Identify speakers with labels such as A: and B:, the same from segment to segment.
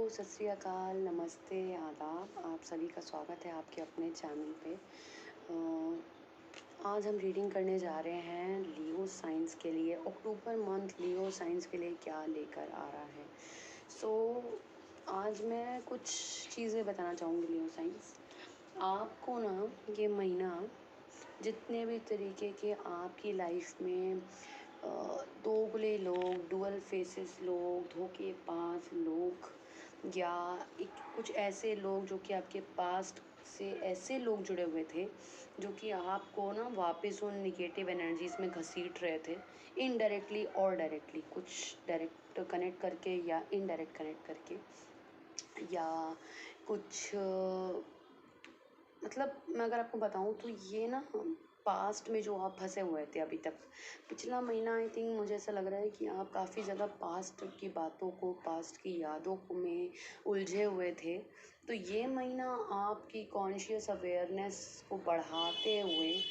A: सत श्री अकाल, नमस्ते, आदाब। आप सभी का स्वागत है आपके अपने चैनल पे। आज हम रीडिंग करने जा रहे हैं लियो साइंस के लिए। अक्टूबर मंथ लियो साइंस के लिए क्या लेकर आ रहा है। आज मैं कुछ चीज़ें बताना चाहूँगी लियो साइंस। आपको ना ये महीना जितने भी तरीके के आपकी लाइफ में दोगले लोग, डुअल फेसेस लोग, धोखेबाज लोग या कुछ ऐसे लोग जो कि आपके पास्ट से ऐसे लोग जुड़े हुए थे जो कि आपको ना वापस उन निगेटिव एनर्जीज में घसीट रहे थे, इनडायरेक्टली और डायरेक्टली, कुछ डायरेक्ट कनेक्ट करके या इनडायरेक्ट कनेक्ट करके, या कुछ मतलब मैं अगर आपको बताऊं तो ये ना पास्ट में जो आप फंसे हुए थे अभी तक, पिछला महीना आई थिंक मुझे ऐसा लग रहा है कि आप काफ़ी ज़्यादा पास्ट की बातों को, पास्ट की यादों को में उलझे हुए थे। तो ये महीना आपकी कॉन्शियस अवेयरनेस को बढ़ाते हुए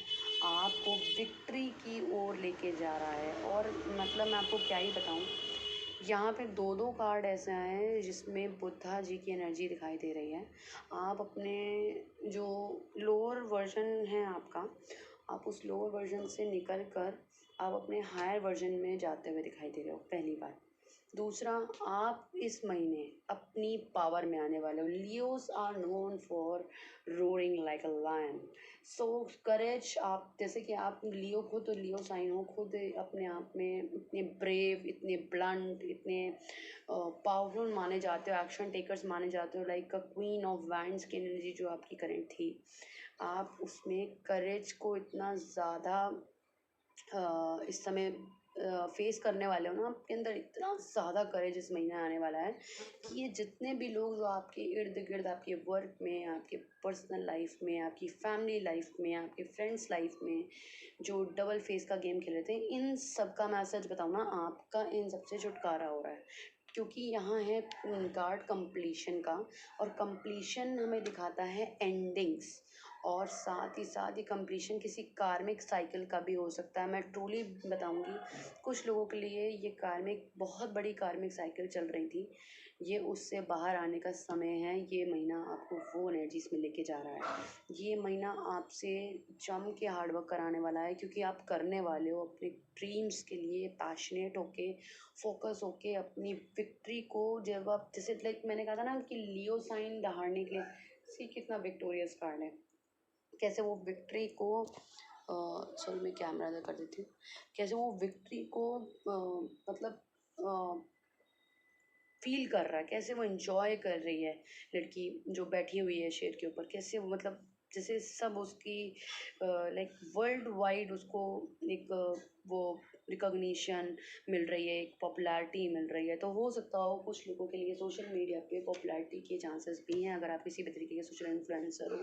A: आपको विक्ट्री की ओर लेके जा रहा है। और मतलब मैं आपको क्या ही बताऊं, यहाँ पे दो दो कार्ड ऐसे आए हैं जिसमें बुद्धा जी की एनर्जी दिखाई दे रही है। आप अपने जो लोअर वर्जन है आपका, आप उस लोअर वर्जन से निकल कर आप अपने हायर वर्जन में जाते हुए दिखाई दे रहे हो, पहली बात। दूसरा, आप इस महीने अपनी पावर में आने वाले हो। Leos are known for roaring like a lion. So courage, आप जैसे कि आप लियो, खुद तो लियो साइन हो, खुद अपने आप में इतने ब्रेव, इतने ब्लंट, इतने पावरफुल माने जाते हो, एक्शन टेकर्स माने जाते हो, like a queen of wands की एनर्जी जो आपकी करेंट थी। आप उसमें करेज को इतना ज़्यादा इस समय फेस करने वाले हो ना, आपके अंदर इतना ज़्यादा करेज इस महीने आने वाला है कि ये जितने भी लोग जो आपके इर्द गिर्द, आपके वर्क में, आपके पर्सनल लाइफ में, आपकी फैमिली लाइफ में, आपके फ्रेंड्स लाइफ में जो डबल फेस का गेम खेल रहे थे, इन सब का मैं सच बताऊँ ना, आपका इन सबसे छुटकारा हो रहा है। क्योंकि यहाँ है कार्ड कंप्लीशन का, और कंप्लीशन हमें दिखाता है एंडिंग्स, और साथ ही कंप्लीशन किसी कार्मिक साइकिल का भी हो सकता है। मैं ट्रूली बताऊंगी, कुछ लोगों के लिए ये कार्मिक, बहुत बड़ी कार्मिक साइकिल चल रही थी, ये उससे बाहर आने का समय है। ये महीना आपको वो एनर्जीज में लेके जा रहा है। ये महीना आपसे जम के हार्डवर्क कराने वाला है, क्योंकि आप करने वाले हो अपने ड्रीम्स के लिए पैशनेट होके, फोकस होके अपनी विक्ट्री को। जब आप जैसे लाइक मैंने कहा था ना कि लियो साइन दहाड़ने के लिए, सी कितना विक्टोरियस कार्ड है, कैसे वो विक्ट्री को चलो मैं कैमरा इधर कर देती हूँ, कैसे वो विक्ट्री को मतलब फील कर रहा है, कैसे वो इंजॉय कर रही है लड़की जो बैठी हुई है शेर के ऊपर, कैसे वो मतलब जैसे सब उसकी लाइक वर्ल्ड वाइड उसको एक वो रिकॉग्निशन मिल रही है, एक पॉपुलैरिटी मिल रही है। तो हो सकता हो कुछ लोगों के लिए सोशल मीडिया पे पॉपुलैरिटी के चांसेस भी हैं, अगर आप किसी भी तरीके के सोशल इन्फ्लुएंसर हो,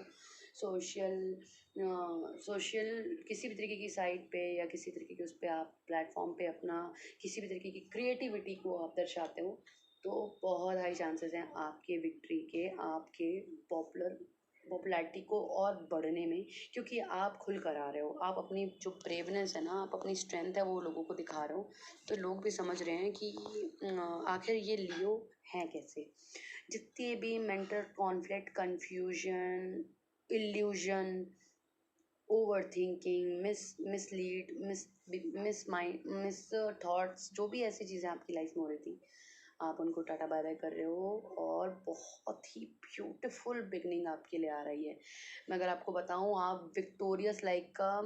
A: सोशल किसी भी तरीके की साइट पे या किसी तरीके के उस पर आप प्लेटफॉर्म पे अपना किसी भी तरीके की क्रिएटिविटी को आप दर्शाते हो, तो बहुत हाई चांसेस हैं आपके विक्ट्री के, आपके पॉपुलैरिटी को और बढ़ने में। क्योंकि आप खुल कर आ रहे हो, आप अपनी जो ब्रेवनेस है ना, आप अपनी स्ट्रेंथ है वो लोगों को दिखा रहे हो, तो लोग भी समझ रहे हैं कि आखिर ये लियो है कैसे। जितने भी mental conflict, confusion, illusion, over thinking, miss mind, miss thoughts, जो भी ऐसी चीज़ें आपकी लाइफ में हो रही थी, आप उनको टाटा बाय बाय कर रहे हो, और बहुत ही ब्यूटीफुल बिगनिंग आपके लिए आ रही है। मैं अगर आपको बताऊं, आप विक्टोरियस लाइक का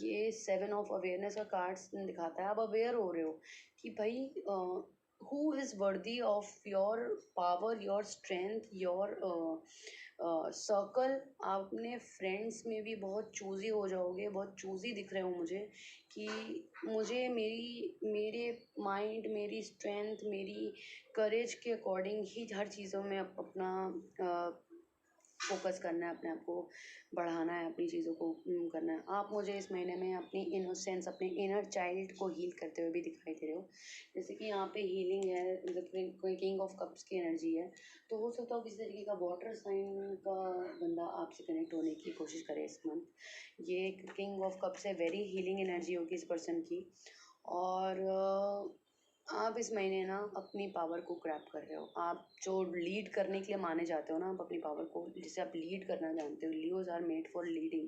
A: ये 7 ऑफ अवेयरनेस का कार्ड्स दिखाता है। आप अवेयर हो रहे हो कि भाई who is worthy of your power, your strength, your circle. आप अपने फ्रेंड्स में भी बहुत चूज़ी हो जाओगे, बहुत चूज़ी दिख रहे हो मुझे, कि मुझे मेरे माइंड, मेरी स्ट्रेंथ, मेरी करेज के अकॉर्डिंग ही हर चीज़ों में अपना फोकस करना है, अपने आप को बढ़ाना है, अपनी चीज़ों को करना है। आप मुझे इस महीने में अपनी इनोसेंस, अपने इनर चाइल्ड को हील करते हुए भी दिखाई दे रहे हो। जैसे कि यहाँ पे हीलिंग है, कोई किंग ऑफ कप्स की एनर्जी है, तो हो सकता हो किसी तरीके का वाटर साइन का बंदा आपसे कनेक्ट होने की कोशिश करे इस मंथ। ये किंग ऑफ कप्स है, वेरी हीलिंग एनर्जी होगी इस पर्सन की। और आप इस महीने ना अपनी पावर को ग्रैब कर रहे हो। आप जो लीड करने के लिए माने जाते हो ना, आप अपनी पावर को, जिसे आप लीड करना जानते हो, Leos are made for leading.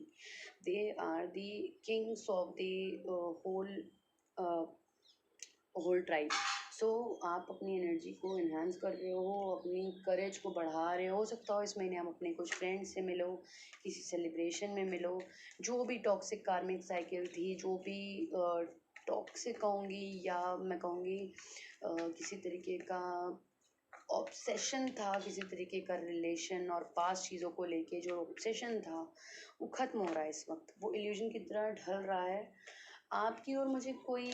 A: They are the kings of the whole tribe. So आप अपनी एनर्जी को इन्हांस कर रहे हो, अपनी करेज को बढ़ा रहे हो सकता हो इस महीने आप अपने कुछ फ्रेंड्स से मिलो, किसी सेलिब्रेशन में मिलो। जो भी टॉक्सिक कार्मिक साइकिल थी, जो भी टॉक्सिक कहूँगी या मैं कहूँगी किसी तरीके का ऑब्सेशन था, किसी तरीके का रिलेशन और पास्ट चीज़ों को लेके जो ऑब्सेशन था वो ख़त्म हो रहा है। इस वक्त वो इल्यूजन की तरह ढल रहा है आपकी। और मुझे कोई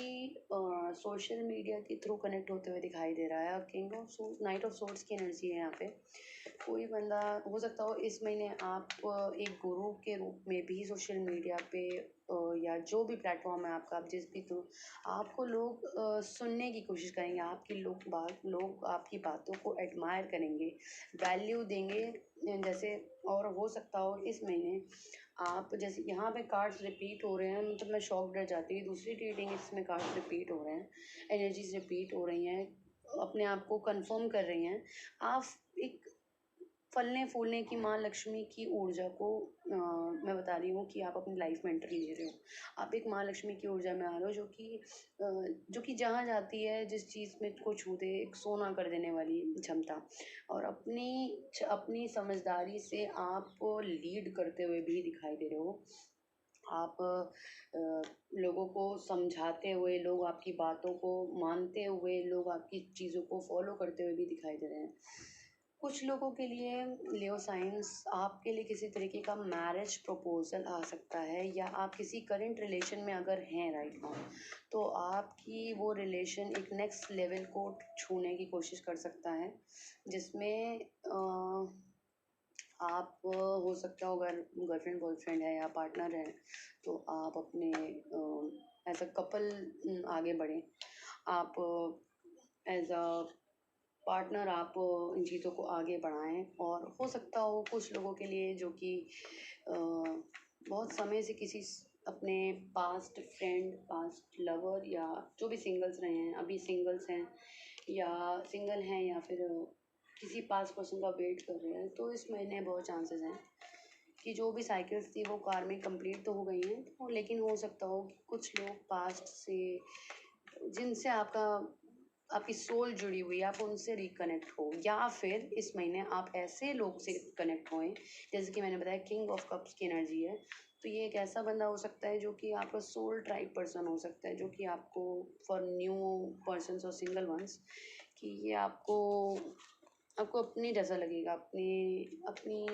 A: सोशल मीडिया के थ्रू कनेक्ट होते हुए दिखाई दे रहा है। King of swords, night of swords की एनर्जी है यहाँ पे। कोई बंदा हो सकता हो इस महीने आप एक गुरु के रूप में भी सोशल मीडिया पे या जो भी प्लेटफॉर्म है आपका, आप जिस भी थ्रू आपको लोग सुनने की कोशिश करेंगे, आपकी लोग आपकी बातों को एडमायर करेंगे, वैल्यू देंगे जैसे। और हो सकता हो इस महीने आप, जैसे यहाँ पे कार्ड्स रिपीट हो रहे हैं, मतलब मैं शॉक रह जाती हूँ। दूसरी रीडिंग इसमें कार्ड्स रिपीट हो रहे हैं, एनर्जीज रिपीट हो रही हैं, अपने आप को कंफर्म कर रही हैं। आप एक फलने फूलने की माँ लक्ष्मी की ऊर्जा को मैं बता रही हूँ कि आप अपनी लाइफ में एंट्री ले रहे हो। आप एक माँ लक्ष्मी की ऊर्जा में आ रहे हो, जो कि जहाँ जाती है, जिस चीज़ में को छू दे, एक सोना कर देने वाली क्षमता। और अपनी समझदारी से आप लीड करते हुए भी दिखाई दे रहे हो। आप लोगों को समझाते हुए, लोग आपकी बातों को मानते हुए, लोग आपकी चीज़ों को फॉलो करते हुए भी दिखाई दे रहे हैं। कुछ लोगों के लिए लियो साइंस, आपके लिए किसी तरीके का मैरिज प्रपोजल आ सकता है, या आप किसी करंट रिलेशन में अगर हैं राइट नाउ, तो आपकी वो रिलेशन एक नेक्स्ट लेवल को छूने की कोशिश कर सकता है, जिसमें आप हो सकता हो अगर गर्लफ्रेंड बॉयफ्रेंड है या पार्टनर है, तो आप अपने एज अ कपल आगे बढ़ें। आप एज अ पार्टनर आप इन चीज़ों को आगे बढ़ाएं। और हो सकता हो कुछ लोगों के लिए जो कि बहुत समय से अपने पास्ट फ्रेंड, पास्ट लवर, या जो भी सिंगल्स रहे हैं, अभी सिंगल्स हैं या सिंगल हैं, या फिर किसी पास्ट पर्सन का वेट कर रहे हैं, तो इस महीने बहुत चांसेस हैं कि जो भी साइकिल्स थी वो कार में कंप्लीट तो हो गई हैं, तो लेकिन हो सकता हो कि कुछ लोग पास्ट से, जिनसे आपकी सोल जुड़ी हुई है, आप उनसे रिकनेक्ट हो, या फिर इस महीने आप ऐसे लोग से कनेक्ट होएं, जैसे कि मैंने बताया किंग ऑफ कप्स की एनर्जी है। तो ये एक ऐसा बंदा हो सकता है जो कि आपका सोल ट्राइब पर्सन हो सकता है, जो कि आपको, फॉर न्यू पर्सन और सिंगल वंस, कि ये आपको अपनी जैसा लगेगा। अपनी अपनी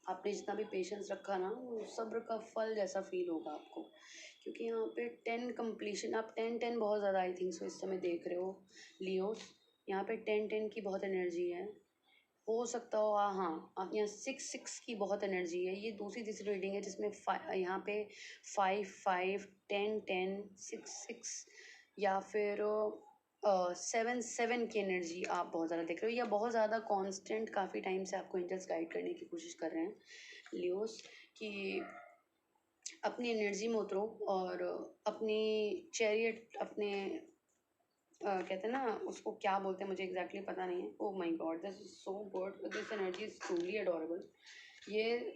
A: आपने जितना भी पेशेंस रखा ना, वो सब्र का फल जैसा फील होगा आपको। क्योंकि यहाँ पे 10 कंप्लीशन, आप 10-10 बहुत ज़्यादा आई थिंक सो इस समय देख रहे हो लियोस। यहाँ पे 10-10 की बहुत एनर्जी है। हो सकता हो हाँ, आप यहाँ 6-6 की बहुत एनर्जी है। ये दूसरी तीसरी रीडिंग है जिसमें यहाँ पे 5-5, 10-10, 6-6 या फिर 7-7 की एनर्जी आप बहुत ज़्यादा देख रहे हो, या बहुत ज़्यादा कांस्टेंट काफ़ी टाइम से आपको एंजल्स गाइड करने की कोशिश कर रहे हैं लियोस, कि अपनी एनर्जी में उतरो और अपनी चैरियट, अपने कहते हैं ना उसको क्या बोलते हैं, मुझे एग्जैक्टली पता नहीं है। Oh my God, this is so good, this energy is truly adorable. ये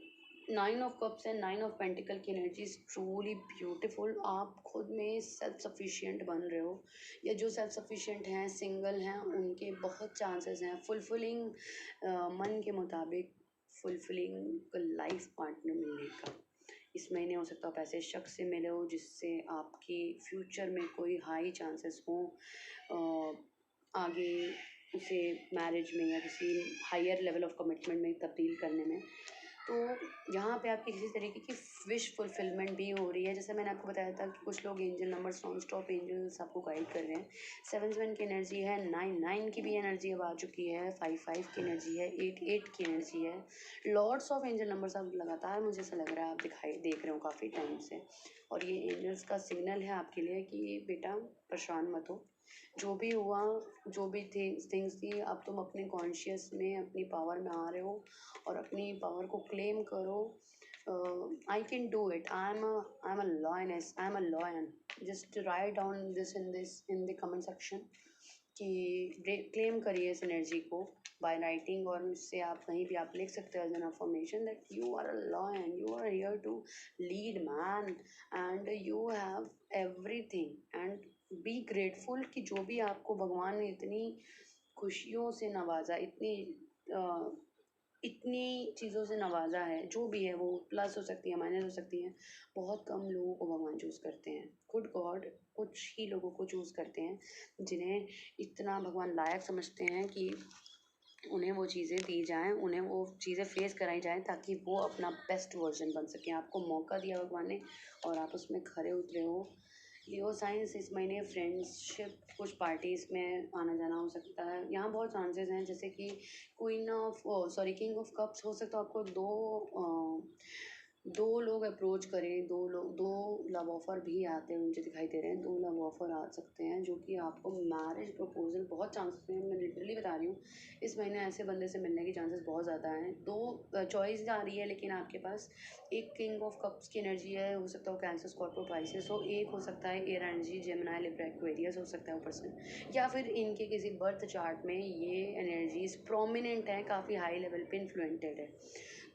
A: 9 of cups and 9 of pentacle की एनर्जी इज ट्रूली ब्यूटीफुल। आप खुद में सेल्फ सफिशिएंट बन रहे हो, या जो सेल्फ सफिशिएंट हैं, सिंगल हैं, उनके बहुत चांसेस हैं फुलफिलिंग, मन के मुताबिक फुलफिलिंग लाइफ पार्टनर मिलने का। इस महीने हो सकता है आप ऐसे शख्स से मिले हो जिससे आपकी फ्यूचर में कोई हाई चांसेस हो आगे उसे मैरिज में या किसी हायर लेवल ऑफ कमिटमेंट में तब्दील करने में। तो यहाँ पे आपकी किसी तरीके की विश फुलफिलमेंट भी हो रही है। जैसे मैंने आपको बताया था कि कुछ लोग angel numbers, non stop angels आपको गाइड कर रहे हैं। 7-7 की एनर्जी है, 9-9 की भी एनर्जी अब आ चुकी है, 5-5 की एनर्जी है, 8-8 की एनर्जी है। लॉर्ड्स ऑफ एंजल नंबर्स अब लगातार मुझे ऐसा लग रहा है आप देख रहे हो काफ़ी टाइम से। और ये एंजल्स का सिग्नल है आपके लिए कि बेटा परेशान मत हो, जो भी हुआ, जो भी थिंग्स थी, अब तुम अपने कॉन्शियस में अपनी पावर में आ रहे हो और अपनी पावर को क्लेम करो। I can do it. I'm a lioness. I'm a lion. Just write down this in the comment section कि क्लेम करिए इस एनर्जी को बाय राइटिंग, और इससे आप कहीं भी आप लिख सकते हो as an affirmation that you are a lion, you are here to lead man, and you have everything, and be grateful कि जो भी आपको भगवान ने इतनी खुशियों से नवाजा, इतनी चीज़ों से नवाजा है, जो भी है वो प्लस हो सकती है, माइनस हो सकती है। बहुत कम लोगों को भगवान चूज़ करते हैं, खुद गॉड कुछ ही लोगों को चूज़ करते हैं जिन्हें इतना भगवान लायक समझते हैं कि उन्हें वो चीज़ें दी जाएं, उन्हें वो चीज़ें फेस कराई जाएं ताकि वो अपना बेस्ट वर्जन बन सकें। आपको मौका दिया भगवान ने और आप उसमें खरे उतरे हो। लियो साइंस इस महीने फ्रेंडशिप कुछ पार्टीज़ में आना जाना हो सकता है। यहाँ बहुत चांसेस हैं, जैसे कि किंग ऑफ कप्स हो सकता है आपको दो लोग अप्रोच करें, दो लव ऑफ़र भी आते हैं, मुझे दिखाई दे रहे हैं 2 लव ऑफ़र आ सकते हैं जो कि आपको मैरिज प्रपोजल, बहुत चांसेस हैं, मैं लिटरली बता रही हूँ। इस महीने ऐसे बंदे से मिलने के चांसेस बहुत ज़्यादा हैं। 2 चॉइस आ रही है लेकिन आपके पास एक किंग ऑफ कप्स की एनर्जी है, हो सकता है वो कैंसर, स्कॉर्पियो, पाइसेस हो, एक हो सकता है air energy, Gemini, Libra, Aquarius हो सकता है वो पर्सन, या फिर इनके किसी बर्थ चार्ट में ये एनर्जीज प्रोमिनेंट है, काफ़ी हाई लेवल पे इन्फ्लुएंटेड है।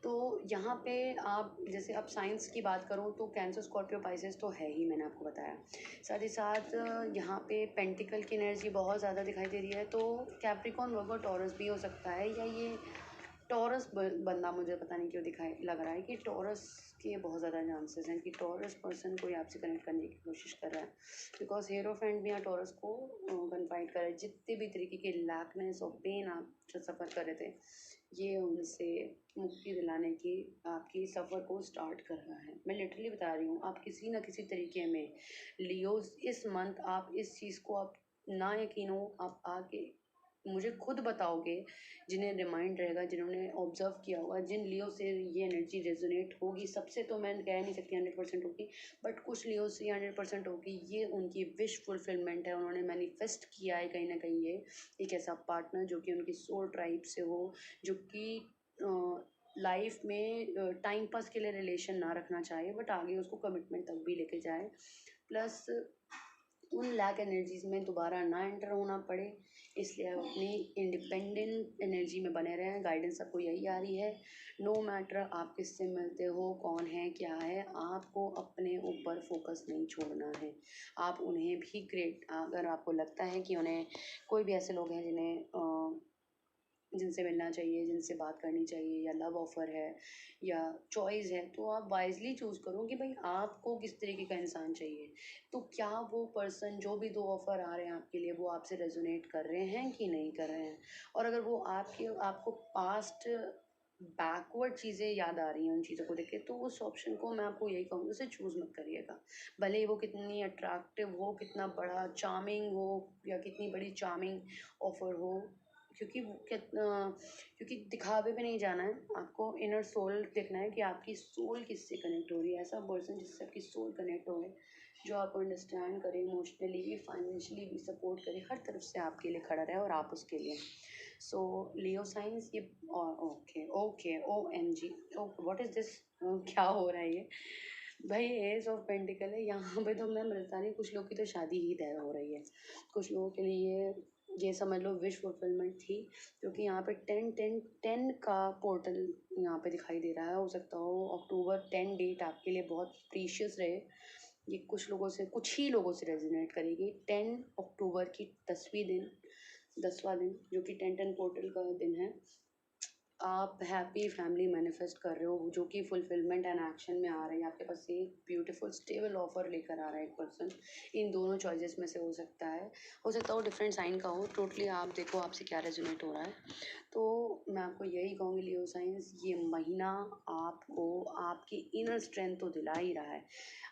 A: तो यहाँ पे आप जैसे अब साइंस की बात करूँ तो कैंसर, स्कॉर्पियो, पाइसेस तो है ही, मैंने आपको बताया। साथ ही साथ यहाँ पे पेंटिकल की एनर्जी बहुत ज़्यादा दिखाई दे रही है, तो कैप्रिकॉन, वर्गो, टॉरस भी हो सकता है, या ये टॉरस बंदा मुझे पता नहीं क्यों दिखाई लग रहा है कि टॉरस के बहुत ज़्यादा चांसेस हैं कि टॉरस पर्सन कोई आपसे कनेक्ट करने की कोशिश कर रहा है, बिकॉज हीरोफेंट भी यहाँ टॉरस को कन्फाइड कर रहे हैं। जितने भी तरीके के लैकनेस और पेन आप जो सफ़र कर रहे थे, ये उनसे मुक्ति दिलाने की आपकी सफ़र को स्टार्ट कर रहा है। मैं लिटरली बता रही हूँ, आप किसी ना किसी तरीके में लियोज इस मंथ आप इस चीज़ को, आप ना यकीन हो, आप आके मुझे खुद बताओगे, जिन्हें रिमाइंड रहेगा, जिन्होंने ऑब्जर्व किया होगा, जिन लियो से ये एनर्जी रेजोनेट होगी, सबसे तो मैं कह नहीं सकती 100% होगी, बट कुछ लियो से 100% होगी। ये उनकी विश फुलफिलमेंट है, उन्होंने मैनिफेस्ट किया है कहीं ना कहीं ये एक ऐसा पार्टनर जो कि उनकी सोल ट्राइब से हो, जो कि लाइफ में टाइम पास के लिए रिलेशन ना रखना चाहे बट आगे उसको कमिटमेंट तक भी लेके जाए, प्लस उन लैक एनर्जीज में दोबारा ना एंटर होना पड़े, इसलिए आप अपनी इंडिपेंडेंट एनर्जी में बने रहें। गाइडेंस आपको यही आ रही है। नो मैटर आप किससे मिलते हो, कौन है, क्या है, आपको अपने ऊपर फोकस नहीं छोड़ना है। आप उन्हें भी अगर आपको लगता है कि उन्हें कोई भी ऐसे लोग हैं जिनसे मिलना चाहिए, जिनसे बात करनी चाहिए, या लव ऑफ़र है या चॉइस है, तो आप वाइजली चूज़ करो कि भाई आपको किस तरीके का इंसान चाहिए। तो क्या वो पर्सन, जो भी 2 ऑफ़र आ रहे हैं आपके लिए, वो आपसे रेजोनेट कर रहे हैं कि नहीं कर रहे हैं, और अगर वो आपको पास्ट बैकवर्ड चीज़ें याद आ रही हैं उन चीज़ों को देख के, तो उस ऑप्शन को मैं आपको यही कहूँगी, उसे चूज़ मत करिएगा। भले ही वो कितनी अट्रैक्टिव हो, कितना बड़ा चार्मिंग हो, या कितनी बड़ी चार्मिंग ऑफ़र हो, क्योंकि क्योंकि दिखावे पे नहीं जाना है, आपको इनर सोल देखना है कि आपकी सोल किससे कनेक्ट हो रही है। ऐसा पर्सन जिससे आपकी सोल कनेक्ट हो, जो आपको अंडरस्टैंड करे, इमोशनली भी, फाइनेंशियली भी सपोर्ट करे, हर तरफ से आपके लिए खड़ा रहे और आप उसके लिए। सो लियो साइंस ये okay okay OMG, what is this, क्या हो रहा है ये भाई? एज ऑफ पेंटिकल है यहाँ पे, तो मैं मिलता नहीं, कुछ लोग की तो शादी ही तय हो रही है, कुछ लोगों के लिए ये समझ लो विश फुलफिलमेंट थी, क्योंकि यहाँ पे 10-10-10 का पोर्टल यहाँ पे दिखाई दे रहा है। हो सकता हो अक्टूबर 10 डेट आपके लिए बहुत प्रीशियस रहे, ये कुछ ही लोगों से रेजोनेट करेगी। 10 अक्टूबर की 10वां दिन जो कि 10-10 पोर्टल का दिन है, आप हैप्पी फैमिली मैनिफेस्ट कर रहे हो, जो कि फुलफिलमेंट एंड एक्शन में आ रही है। आपके पास एक ब्यूटीफुल स्टेबल ऑफर लेकर आ रहा है एक पर्सन, इन दोनों चॉइसेस में से हो सकता है वो डिफरेंट साइन का हो। टोटली आप देखो आपसे क्या रेजोनेट हो रहा है। तो मैं आपको यही कहूँगी लियो साइंस, ये महीना आपको आपकी इनर स्ट्रेंथ तो दिला ही रहा है,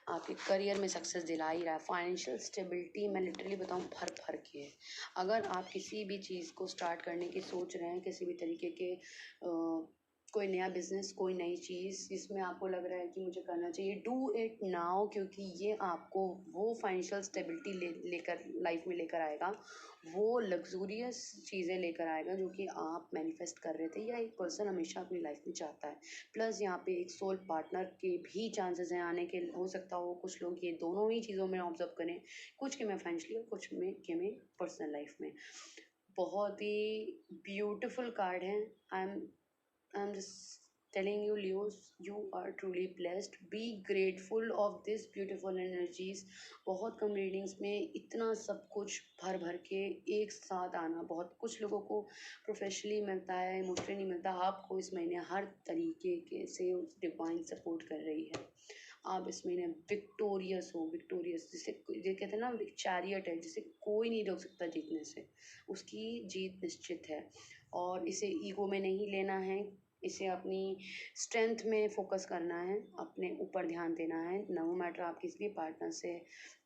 A: आपके करियर में सक्सेस दिला ही रहा है, फाइनेंशियल स्टेबिलिटी मैं लिटरली बताऊँ भर भर के है। अगर आप किसी भी चीज़ को स्टार्ट करने की सोच रहे हैं, किसी भी तरीके के कोई नया बिजनेस, कोई नई चीज़ जिसमें आपको लग रहा है कि मुझे करना चाहिए, डू इट नाउ, क्योंकि ये आपको वो फाइनेंशियल स्टेबिलिटी लेकर लाइफ में लेकर आएगा, वो लग्जूरियस चीज़ें लेकर आएगा जो कि आप मैनिफेस्ट कर रहे थे या एक पर्सन हमेशा अपनी लाइफ में चाहता है। प्लस यहाँ पे एक सोल पार्टनर के भी चांसेस हैं आने के, हो सकता हो कुछ लोग ये दोनों ही चीज़ों में ऑब्जर्व करें, कुछ के में फाइनेंशियली और कुछ में के में पर्सनल लाइफ में। बहुत ही ब्यूटीफुल कार्ड है। I'm just telling you, Leos, you are truly blessed. Be grateful of this beautiful energies. बहुत कम रीडिंग्स में इतना सब कुछ भर भर के एक साथ आना, बहुत कुछ लोगों को प्रोफेशनली मिलता है, इमोशनली नहीं मिलता। आपको इस महीने हर तरीके के से डिवाइन सपोर्ट कर रही है। आप इस महीने विक्टोरियस हो, विक्टोरियस जिसे ये कहते हैं ना, चैरियट है जिसे कोई नहीं रोक सकता जीतने से, उसकी जीत निश्चित है। और इसे ईगो में नहीं लेना है, इसे अपनी स्ट्रेंथ में फोकस करना है, अपने ऊपर ध्यान देना है। नो मैटर आप किसी भी पार्टनर से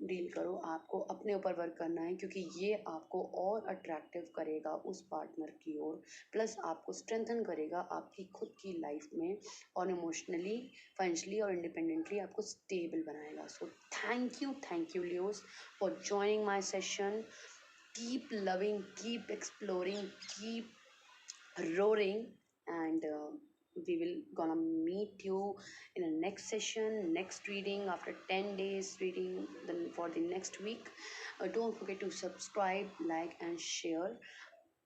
A: डील करो, आपको अपने ऊपर वर्क करना है, क्योंकि ये आपको और अट्रैक्टिव करेगा उस पार्टनर की ओर, प्लस आपको स्ट्रेंथन करेगा आपकी खुद की लाइफ में, और इमोशनली, फाइनेंशियली और इंडिपेंडेंटली आपको स्टेबल बनाएगा। So thank you Leos for joining my session. Keep loving, keep exploring, keep roaring, and we will gonna meet you in a next session, next reading after 10 days reading, then for the next week. Don't forget to subscribe, like and share,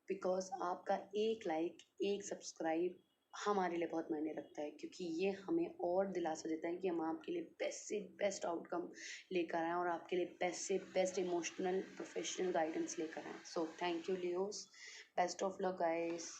A: because आपका एक like, एक subscribe हमारे लिए बहुत मायने रखता है, क्योंकि ये हमें और दिलासा देता है कि हम आपके लिए बेस्ट से बेस्ट आउटकम लेकर आएँ और आपके लिए बेस्ट से बेस्ट इमोशनल प्रोफेशनल गाइडेंस लेकर आएँ। So thank you Leos, best of luck guys.